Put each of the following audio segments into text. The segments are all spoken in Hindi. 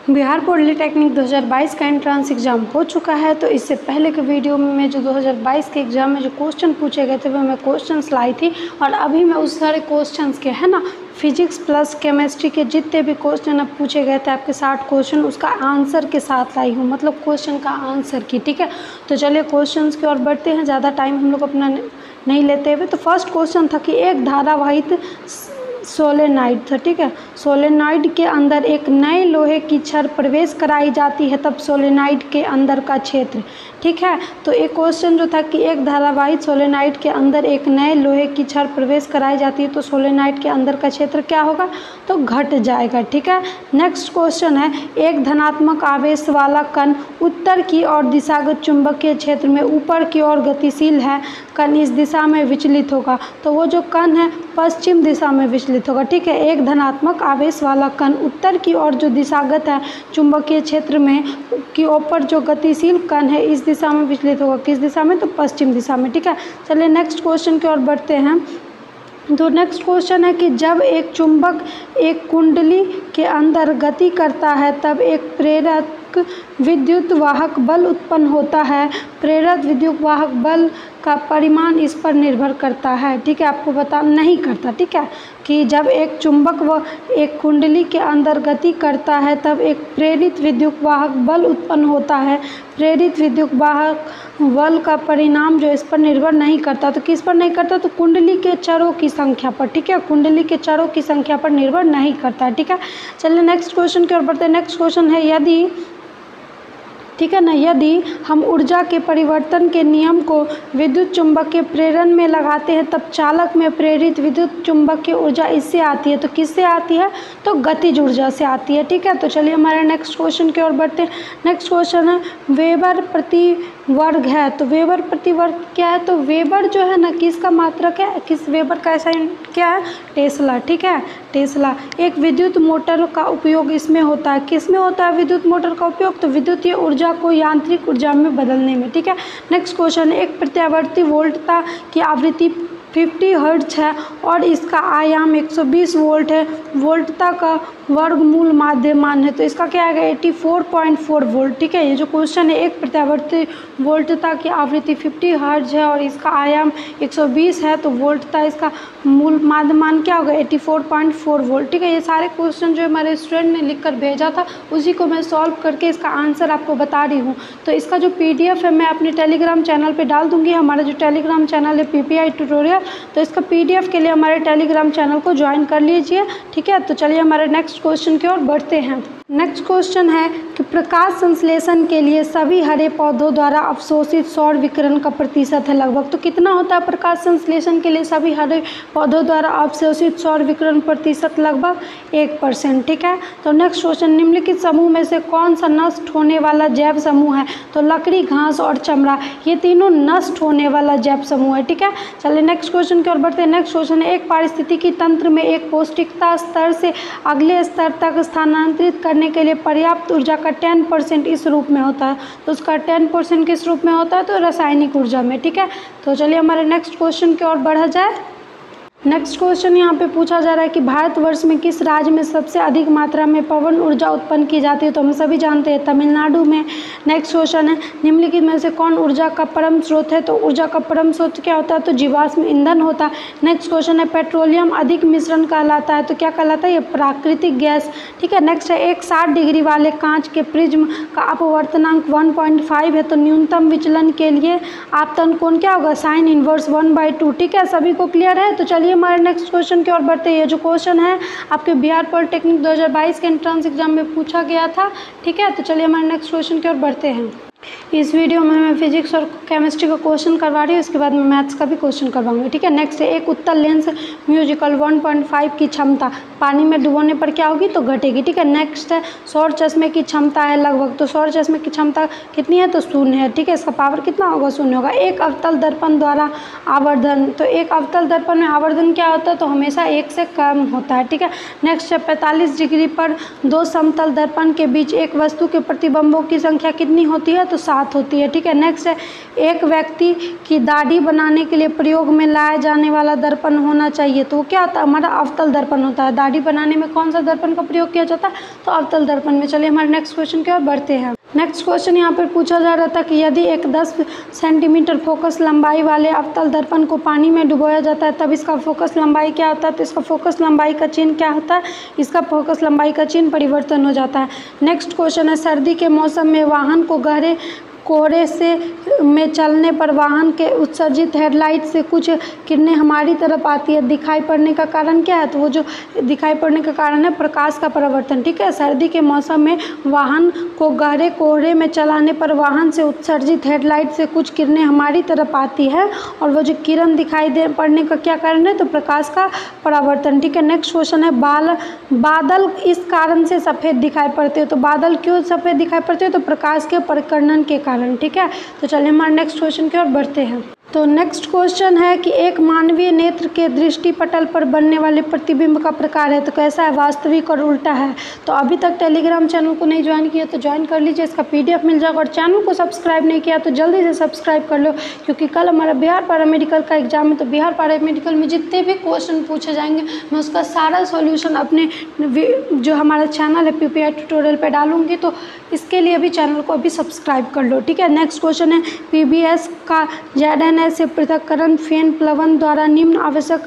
बिहार पॉलिटेक्निक 2022 का एंट्रेंस एग्ज़ाम हो चुका है। तो इससे पहले के वीडियो में जो 2022 के एग्ज़ाम में जो क्वेश्चन पूछे गए थे वो मैं क्वेश्चंस लाई थी, और अभी मैं उस सारे क्वेश्चंस के है ना फिजिक्स प्लस केमिस्ट्री के जितने भी क्वेश्चन अब पूछे गए थे आपके 60 क्वेश्चन उसका आंसर के साथ लाई हूँ, मतलब क्वेश्चन का आंसर की। ठीक है, तो चलिए क्वेश्चंस की ओर बढ़ते हैं, ज़्यादा टाइम हम लोग अपना नहीं लेते हुए। तो फर्स्ट क्वेश्चन था कि एक धारावाहिक सोलेनाइड था। ठीक है, सोलेनाइड के अंदर एक नए लोहे की छड़ प्रवेश कराई जाती है तब सोलेनाइड के अंदर का क्षेत्र। ठीक है, तो एक क्वेश्चन जो था कि एक धारावाहिक सोलेनाइड के अंदर एक नए लोहे की छड़ प्रवेश कराई जाती है तो सोलेनाइड के अंदर का क्षेत्र क्या होगा, तो घट जाएगा। ठीक है, नेक्स्ट क्वेश्चन है एक धनात्मक आवेश वाला कण उत्तर की ओर दिशागत चुंबकीय क्षेत्र में ऊपर की ओर गतिशील है, कण इस दिशा में विचलित होगा, तो वो जो कण है पश्चिम दिशा में विचलित होगा। ठीक है, एक धनात्मक आवेश वाला कण उत्तर की ओर जो दिशागत है चुंबकीय क्षेत्र में की ऊपर जो गतिशील कण है इस दिशा में विचलित होगा, किस दिशा में, तो पश्चिम दिशा में। ठीक है, चलिए नेक्स्ट क्वेश्चन की ओर बढ़ते हैं। तो नेक्स्ट क्वेश्चन है कि जब एक चुंबक एक कुंडली के अंदर गति करता है तब एक प्रेरक विद्युत वाहक बल उत्पन्न होता है, प्रेरक विद्युत वाहक बल का परिमाण इस पर निर्भर करता है। ठीक है, आपको बता नहीं करता। ठीक है, कि जब एक चुंबक व एक कुंडली के अंदर गति करता है तब एक प्रेरित विद्युत वाहक बल उत्पन्न होता है, प्रेरित विद्युत वाहक बल का परिणाम जो इस पर निर्भर नहीं करता, तो किस पर नहीं करता, तो कुंडली के चरों की संख्या पर। ठीक है, कुंडली के चरों की संख्या पर निर्भर नहीं करता। ठीक है, चलिए नेक्स्ट क्वेश्चन की ओर बढ़ते हैं। नेक्स्ट क्वेश्चन है यदि, ठीक है ना, यदि हम ऊर्जा के परिवर्तन के नियम को विद्युत चुंबकीय प्रेरण में लगाते हैं तब चालक में प्रेरित विद्युत चुंबकीय ऊर्जा इससे आती है, तो किससे आती है, तो गतिज ऊर्जा से आती है। ठीक है, तो चलिए हमारे नेक्स्ट क्वेश्चन की ओर बढ़ते हैं। नेक्स्ट क्वेश्चन है वेबर प्रति वर्ग है, तो वेबर प्रति वर्ग क्या है, तो वेबर जो है ना किसका मात्रक है, किस वेबर का ऐसा क्या है, टेस्ला। ठीक है, टेस्ला। एक विद्युत मोटर का उपयोग इसमें होता है, किस में होता है विद्युत मोटर का उपयोग, तो विद्युतीय ऊर्जा को यांत्रिक ऊर्जा में बदलने में। ठीक है, नेक्स्ट क्वेश्चन, एक प्रत्यावर्ती वोल्टता की आवृत्ति 50 हर्ट्ज है और इसका आयाम 120 वोल्ट है, वोल्टता का वर्गमूल माध्यमान है, तो इसका क्या आएगा 84.4 वोल्ट। ठीक है, ये जो क्वेश्चन है एक प्रत्यावर्ती वोल्टता की आवृत्ति 50 हर्ट्ज है और इसका आयाम 120 है, तो वोल्टता इसका मूल माध्यमान क्या होगा 84.4 वोल्ट। ठीक है, ये सारे क्वेश्चन जो हमारे स्टूडेंट ने लिख कर भेजा था उसी को मैं सॉल्व करके इसका आंसर आपको बता रही हूँ। तो इसका जो PDF है मैं अपने टेलीग्राम चैनल पर डाल दूँगी। हमारा जो टेलीग्राम चैनल है PPI ट्यूटोरियल, तो इसका PDF के लिए हमारे टेलीग्राम चैनल को ज्वाइन कर लीजिए। ठीक है, तो चलिए हमारे नेक्स्ट क्वेश्चन की ओर बढ़ते हैं। नेक्स्ट क्वेश्चन है कि प्रकाश संश्लेषण के लिए सभी हरे पौधों द्वारा अवशोषित सौर विकिरण का प्रतिशत है लगभग, तो कितना होता है प्रकाश संश्लेषण के लिए सभी हरे पौधों द्वारा अवशोषित सौर विकिरण प्रतिशत, लगभग 1%। ठीक है, तो नेक्स्ट क्वेश्चन, निम्नलिखित समूह में से कौन सा नष्ट होने वाला जैव समूह है, तो लकड़ी, घास और चमड़ा, ये तीनों नष्ट होने वाला जैव समूह है। ठीक है, चलिए नेक्स्ट क्वेश्चन की ओर बढ़ते हैं। नेक्स्ट क्वेश्चन है एक पारिस्थितिकी तंत्र में एक पौष्टिकता स्तर से अगले स्तर तक स्थानांतरित करने के लिए पर्याप्त ऊर्जा का 10% इस रूप में होता है, तो उसका 10% किस रूप में होता है, तो रासायनिक ऊर्जा में। ठीक है, तो चलिए हमारे नेक्स्ट क्वेश्चन की ओर बढ़ा जाए। नेक्स्ट क्वेश्चन यहाँ पे पूछा जा रहा है कि भारतवर्ष में किस राज्य में सबसे अधिक मात्रा में पवन ऊर्जा उत्पन्न की जाती है, तो हम सभी जानते हैं तमिलनाडु में। नेक्स्ट क्वेश्चन है निम्नलिखित में से कौन ऊर्जा का परम स्रोत है, तो ऊर्जा का परम स्रोत क्या होता है, तो जीवाश्म ईंधन होता है। नेक्स्ट क्वेश्चन है पेट्रोलियम अधिक मिश्रण कहलाता है, तो क्या कहलाता है, ये प्राकृतिक गैस। ठीक है, नेक्स्ट है एक 60 डिग्री वाले कांच के प्रिज्म का अपवर्तनांक 1.5 है, तो न्यूनतम विचलन के लिए आपतन कोण क्या होगा, साइन इनवर्स 1/2। ठीक है, सभी को क्लियर है, तो चलिए हमारे नेक्स्ट क्वेश्चन की ओर बढ़ते हैं। ये जो क्वेश्चन है आपके बिहार पॉलिटेक्निक 2022 के एंट्रेंस एग्जाम में पूछा गया था। ठीक है, तो चलिए हमारे नेक्स्ट क्वेश्चन की ओर बढ़ते हैं। इस वीडियो में मैं फिजिक्स और केमिस्ट्री का क्वेश्चन करवा रही हूँ, इसके बाद मैं मैथ्स का भी क्वेश्चन करवाऊंगी। ठीक है, नेक्स्ट है एक उत्तल लेंस म्यूजिकल 1.5 की क्षमता पानी में डुबोने पर क्या होगी, तो घटेगी। ठीक है, नेक्स्ट है सौर चश्मे की क्षमता है लगभग, तो सौर चश्मे की क्षमता कितनी है, तो 0 है। ठीक है, इसका पावर कितना होगा, 0 होगा। एक अवतल दर्पण द्वारा आवर्धन, तो एक अवतल दर्पण में आवर्धन क्या होता है, तो हमेशा 1 से कम होता है। ठीक है, नेक्स्ट है 45 डिग्री पर दो समतल दर्पण के बीच एक वस्तु के प्रतिबिंबों की संख्या कितनी होती है, तो 7 साथ होती है। ठीक है, नेक्स्ट है एक व्यक्ति की दाढ़ी बनाने के लिए प्रयोग में लाया जाने वाला दर्पण होना चाहिए, तो क्या होता है हमारा अवतल दर्पण होता है। दाढ़ी बनाने में कौन सा दर्पण का प्रयोग किया जाता है, तो अवतल दर्पण में। चलिए हमारे नेक्स्ट क्वेश्चन की ओर बढ़ते हैं। नेक्स्ट क्वेश्चन यहाँ पर पूछा जा रहा था कि यदि एक 10 सेंटीमीटर फोकस लंबाई वाले अवतल दर्पण को पानी में डुबोया जाता है तब इसका फोकस लंबाई क्या होता है, तो इसका फोकस लंबाई का चिन्ह क्या होता है, इसका फोकस लंबाई का चिन्ह परिवर्तन हो जाता है। नेक्स्ट क्वेश्चन है सर्दी के मौसम में वाहन को गहरे कोहरे से में चलने पर वाहन के उत्सर्जित हेडलाइट से कुछ किरणें हमारी तरफ आती है, दिखाई पड़ने का कारण क्या है, तो वो जो दिखाई पड़ने का कारण है प्रकाश का परावर्तन। ठीक है, सर्दी के मौसम में वाहन को गहरे कोहरे में चलाने पर वाहन से उत्सर्जित हेडलाइट से कुछ किरणें हमारी तरफ आती है और वो जो किरण दिखाई दे पड़ने का क्या कारण है, तो प्रकाश का परावर्तन। ठीक है, नेक्स्ट क्वेश्चन है बादल इस कारण से सफ़ेद दिखाई पड़ते हैं, तो बादल क्यों सफ़ेद दिखाई पड़ते हैं, तो प्रकाश के परिकर्णन के कारण। ठीक है, तो चलिए हमारे नेक्स्ट क्वेश्चन की ओर बढ़ते हैं। तो नेक्स्ट क्वेश्चन है कि एक मानवीय नेत्र के दृष्टि पटल पर बनने वाले प्रतिबिंब का प्रकार है, तो कैसा है, वास्तविक और उल्टा है। तो अभी तक टेलीग्राम चैनल को नहीं ज्वाइन किया तो ज्वाइन कर लीजिए, इसका PDF मिल जाएगा। और चैनल को सब्सक्राइब नहीं किया तो जल्दी से सब्सक्राइब कर लो, क्योंकि कल हमारा बिहार पैरामेडिकल का एग्जाम है। तो बिहार पैरामेडिकल में जितने भी क्वेश्चन पूछे जाएंगे मैं उसका सारा सॉल्यूशन अपने जो हमारा चैनल है PPI ट्यूटोरियल पर डालूंगी, तो इसके लिए भी चैनल को अभी सब्सक्राइब कर लो। ठीक है, नेक्स्ट क्वेश्चन है PBS का ZN से पृथक्करण फेन प्लवन द्वारा निम्न आवश्यक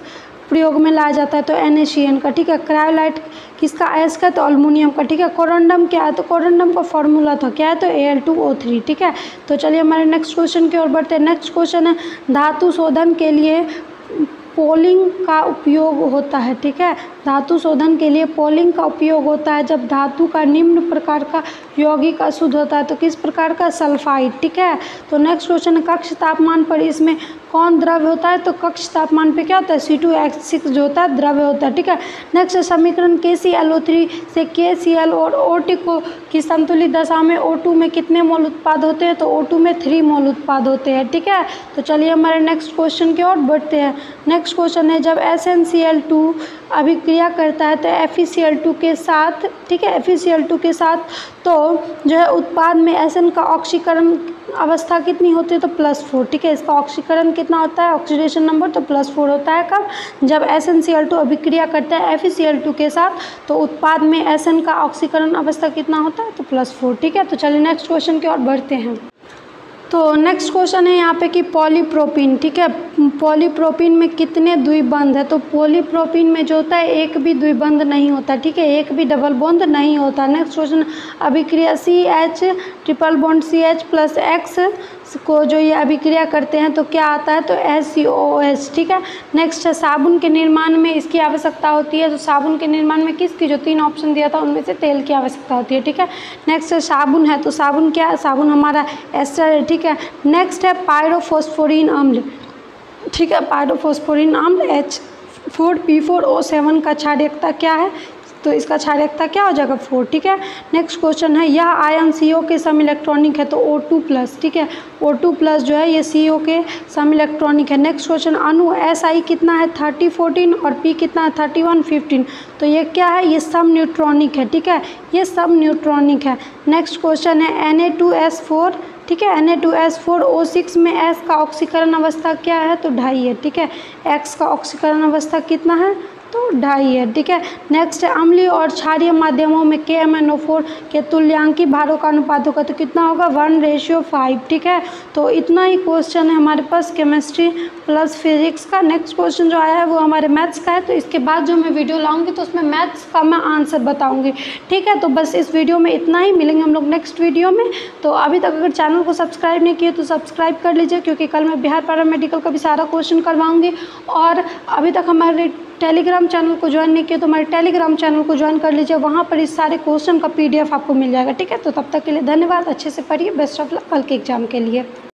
प्रयोग में लाया जाता है, तो NaCN का। ठीक है, क्रायोलाइट किसका, एस का, तो अल्मोनियम का। ठीक है, कोरंडम क्या है, तो कोरंडम का फॉर्मूला था क्या है, तो Al2O3। ठीक है, तो चलिए हमारे नेक्स्ट क्वेश्चन की ओर बढ़ते हैं। नेक्स्ट क्वेश्चन है धातु शोधन के लिए पोलिंग का उपयोग होता है। ठीक है, धातु शोधन के लिए पोलिंग का उपयोग होता है जब धातु का निम्न प्रकार का यौगिक अशुद्ध होता है, तो किस प्रकार का, सल्फाइड। ठीक है, तो नेक्स्ट क्वेश्चन है कक्ष तापमान पर इसमें कौन द्रव्य होता है, तो कक्ष तापमान पे क्या होता है, C2H6 जो होता है द्रव्य होता है। ठीक है, नेक्स्ट समीकरण KClO3 से KCl और O2 की संतुलित दशा में O2 में कितने मोल उत्पाद होते हैं, तो O2 में 3 मोल उत्पाद होते हैं। ठीक है, तो चलिए हमारे नेक्स्ट क्वेश्चन की ओर बढ़ते हैं। नेक्स्ट क्वेश्चन है जब SnCl2 अभिक्रिया करता है तो FeCl2 के साथ, ठीक है, FeCl2 के साथ तो जो है उत्पाद में SN का ऑक्सीकरण अवस्था कितनी होती है, तो +4। ठीक है, इसका ऑक्सीकरण कितना होता है, ऑक्सीडेशन नंबर, तो +4 होता है। कब, जब SnCl2 अभिक्रिया करता है FeCl2 के साथ तो उत्पाद में SN का ऑक्सीकरण अवस्था कितना होता है, तो +4। ठीक है, तो चलिए नेक्स्ट क्वेश्चन की ओर बढ़ते हैं। तो नेक्स्ट क्वेश्चन है यहाँ पे कि पॉलीप्रोपीन। ठीक है, पॉलीप्रोपीन में कितने द्विबंध है, तो पॉलीप्रोपीन में जो होता है एक भी द्विबंध नहीं होता। ठीक है, एक भी डबल बॉन्ड नहीं होता। नेक्स्ट क्वेश्चन अभिक्रिया CH triple bond CH + X को जो ये अभिक्रिया करते हैं तो क्या आता है, तो HCOOH। ठीक है, नेक्स्ट है साबुन के निर्माण में इसकी आवश्यकता होती है, तो साबुन के निर्माण में किसकी, जो 3 ऑप्शन दिया था उनमें से तेल की आवश्यकता होती है। ठीक है, नेक्स्ट है साबुन है, तो साबुन क्या है, साबुन हमारा एस्टर है। ठीक है, नेक्स्ट है पायरोफॉस्फोरिन अम्ल। ठीक है, पायरोफॉस्फोरिन अम्ल H4PO7 का क्षारीयता क्या है, तो इसका क्षारीयता क्या हो जाएगा, 4। ठीक है, नेक्स्ट क्वेश्चन है यह आयन CO के सम इलेक्ट्रॉनिक है, तो O2+। ठीक है, O2+ जो है ये CO के सम इलेक्ट्रॉनिक है। नेक्स्ट क्वेश्चन अणु SI कितना है, 3014 और P कितना है, 3115, तो ये क्या है, ये सब न्यूट्रॉनिक है। ठीक है, ये सब न्यूट्रॉनिक है। नेक्स्ट क्वेश्चन है Na2S4। ठीक है, Na2S4O6 में S का ऑक्सीकरण अवस्था क्या है, तो 2.5 है। ठीक है, X का ऑक्सीकरण अवस्था कितना है, तो 2.5 है। ठीक है, नेक्स्ट है अम्लीय और क्षारीय माध्यमों में KMnO4 के तुल्यांकी भारों का अनुपात होगा, तो कितना होगा, 1:5। ठीक है, तो इतना ही क्वेश्चन है हमारे पास केमिस्ट्री प्लस फिजिक्स का। नेक्स्ट क्वेश्चन जो आया है वो हमारे मैथ्स का है, तो इसके बाद जो मैं वीडियो लाऊंगी तो उसमें मैथ्स का मैं आंसर बताऊंगी। ठीक है, तो बस इस वीडियो में इतना ही, मिलेंगे हम लोग नेक्स्ट वीडियो में। तो अभी तक अगर चैनल को सब्सक्राइब नहीं किए तो सब्सक्राइब कर लीजिए, क्योंकि कल मैं बिहार पैरामेडिकल का भी सारा क्वेश्चन करवाऊँगी। और अभी तक हमारे टेलीग्राम चैनल को ज्वाइन नहीं किया तो हमारे टेलीग्राम चैनल को ज्वाइन कर लीजिए, वहाँ पर इस सारे क्वेश्चन का PDF आपको मिल जाएगा। ठीक है, तो तब तक के लिए धन्यवाद, अच्छे से पढ़िए, बेस्ट ऑफ लक कल के एग्जाम के लिए।